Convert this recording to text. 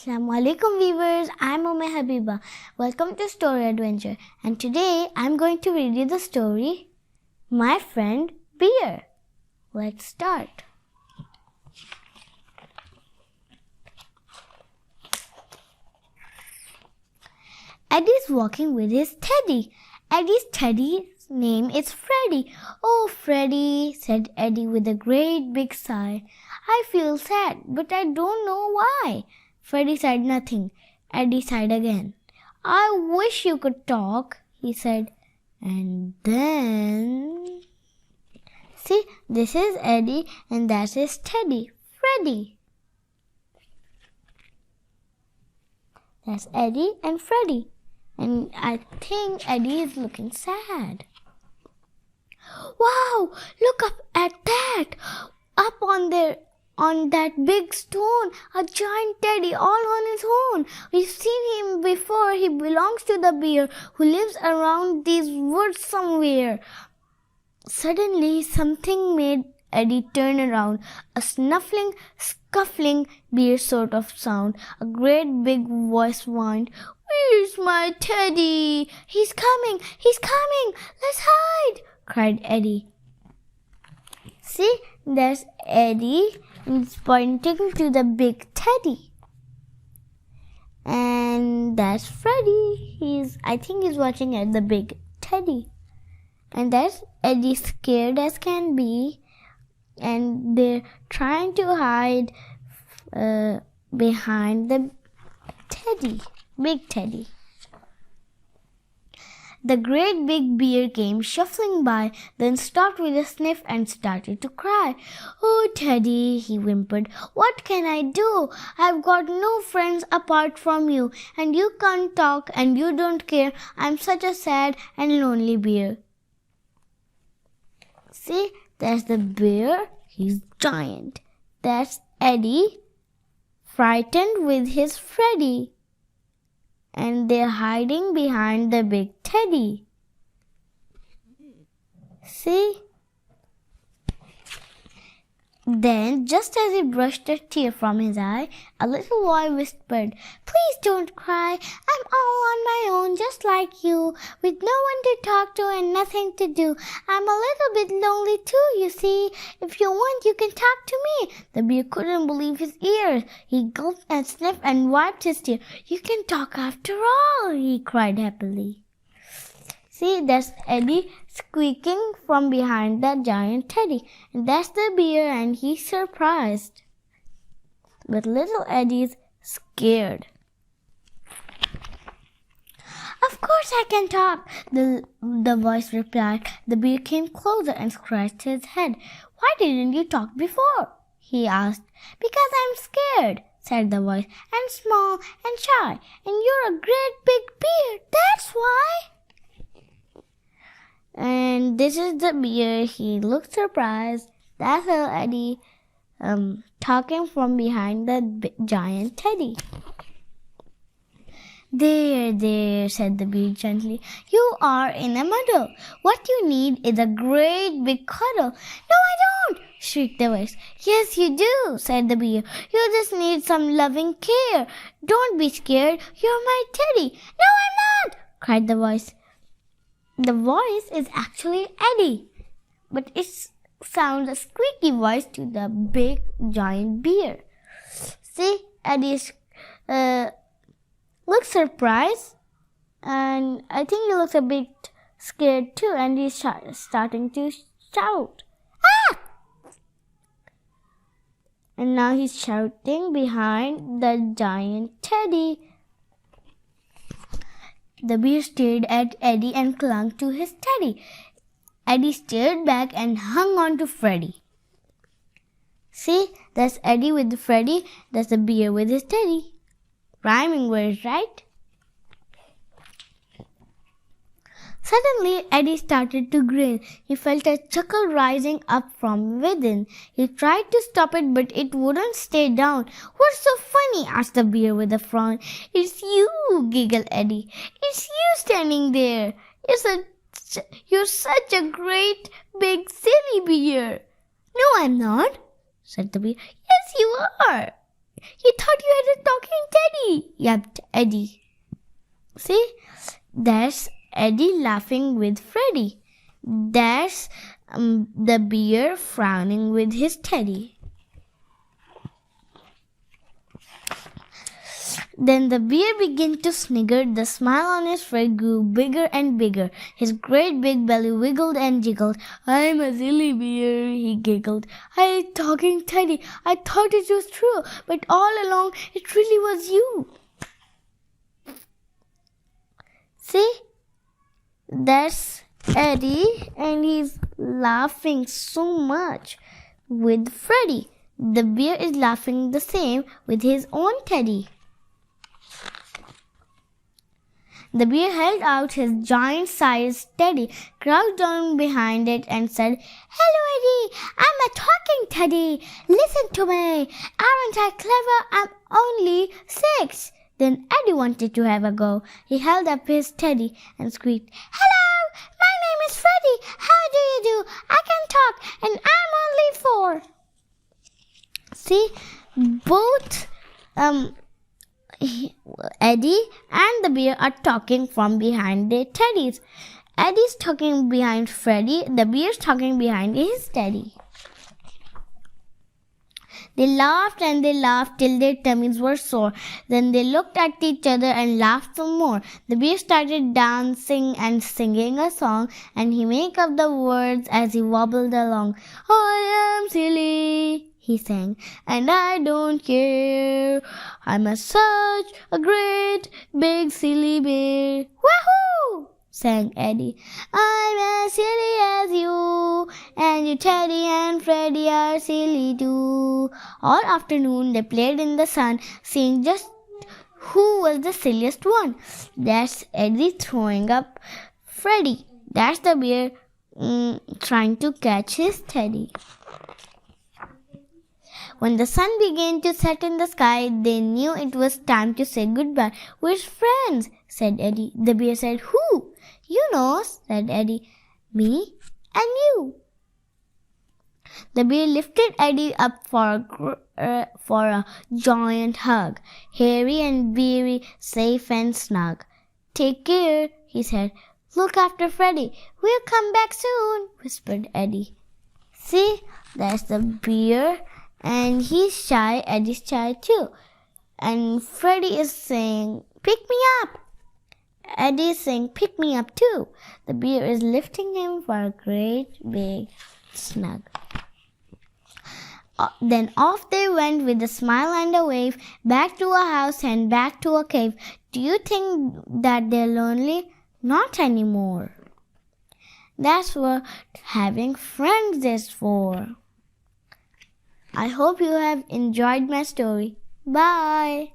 Assalamualaikum viewers, I'm Ume Habiba. Welcome to Story Adventure, and today I'm going to read you the story My Friend Bear. Let's start. Eddie's walking with his teddy. Eddie's teddy's name is Freddie. Oh, Freddie, said Eddie with a great big sigh. I feel sad, but I don't know why. Freddie said nothing. Eddie sighed again. I wish you could talk, he said. And then... See, this is Eddie and that is Teddy, Freddie. That's Eddie and Freddie. And I think Eddie is looking sad. Wow, look up at that. Up on that big stone, a giant teddy all on his own. We've seen him before. He belongs to the bear who lives around these woods somewhere. Suddenly, something made Eddie turn around. A snuffling, scuffling bear sort of sound. A great big voice whined, Where's my teddy? He's coming! He's coming! Let's hide! Cried Eddie. See, there's Eddie. He's pointing to the big teddy. And that's Freddie. I think he's watching at the big teddy. And that's Eddie, scared as can be. And they're trying to hide behind the teddy, big teddy. The great big bear came shuffling by, then stopped with a sniff and started to cry. Oh, Teddy, he whimpered, what can I do? I've got no friends apart from you, and you can't talk and you don't care. I'm such a sad and lonely bear. See, there's the bear. He's giant. That's Eddie, frightened with his Freddie. And they're hiding behind the big teddy. See? Then, just as he brushed a tear from his eye, a little boy whispered, Please don't cry. I'm all on my own, just like you, with no one to talk to and nothing to do. I'm a little bit lonely too, you see. If you want, you can talk to me. The bear couldn't believe his ears. He gulped and sniffed and wiped his tear. You can talk after all, he cried happily. See, that's Eddie squeaking from behind that giant teddy. And that's the bear, and he's surprised. But little Eddie's scared. Of course I can talk, the voice replied. The bear came closer and scratched his head. Why didn't you talk before? He asked. Because I'm scared, said the voice. I'm small and shy, and you're a great big bear. That's why. And this is the bear. He looked surprised. That's little Eddie talking from behind the giant teddy. There, said the bear gently. You are in a muddle. What you need is a great big cuddle. No, I don't, shrieked the voice. Yes, you do, said the bear. You just need some loving care. Don't be scared. You're my teddy. No, I'm not, cried the voice. The voice is actually Eddie, but it sounds a squeaky voice to the big giant bear. See, Eddie looks surprised, and I think he looks a bit scared too, and he's starting to shout. Ah! And now he's shouting behind the giant teddy. The bear stared at Eddie and clung to his teddy. Eddie stared back and hung on to Freddie. See, that's Eddie with Freddie. That's the bear with his teddy. Rhyming words, right? Suddenly, Eddie started to grin. He felt a chuckle rising up from within. He tried to stop it, but it wouldn't stay down. What's so funny? Asked the bear with a frown. It's you, giggled Eddie. It's you standing there. You're such a great, big, silly bear. No, I'm not, said the bear. Yes, you are. You thought you had a talking teddy, yelped Eddy. See, there's Eddy laughing with Freddie. There's the bear frowning with his teddy. Then the bear began to snigger. The smile on his face grew bigger and bigger. His great big belly wiggled and jiggled. I'm a silly bear, he giggled. I talking teddy. I thought it was true, but all along it really was you. See? That's Eddy, and he's laughing so much with Freddie. The bear is laughing the same with his own teddy. The bear held out his giant-sized teddy, crouched down behind it, and said, Hello, Eddy, I'm a talking teddy. Listen to me. Aren't I clever? I'm only 6. Then Eddy wanted to have a go. He held up his teddy and squeaked, Hello, my name is Freddie. How do you do? I can talk, and I'm only 4. See, both Eddy and the bear are talking from behind their teddies. Eddy's talking behind Freddie. The bear's talking behind his teddy. They laughed and they laughed till their tummies were sore. Then they looked at each other and laughed some more. The bear started dancing and singing a song, and he made up the words as he wobbled along. I am silly, he sang, and I don't care. I'm such a great big silly bear. Wahoo! Sang Eddy. I'm as silly as you, and you Teddy and Freddie are silly too. All afternoon they played in the sun, seeing just who was the silliest one. That's Eddy throwing up Freddie. That's the bear trying to catch his teddy. When the sun began to set in the sky, they knew it was time to say goodbye. We're friends, said Eddy. The bear said, Who? You know, said Eddy. Me and you. The bear lifted Eddy up for a giant hug, hairy and beery, safe and snug. Take care, he said. Look after Freddie. We'll come back soon, whispered Eddy. See, there's the bear. And he's shy, Eddy's shy too. And Freddie is saying, pick me up. Eddy is saying, pick me up too. The bear is lifting him for a great big snug. Then off they went with a smile and a wave, back to a house and back to a cave. Do you think that they're lonely? Not anymore. That's what having friends is for. I hope you have enjoyed my story. Bye.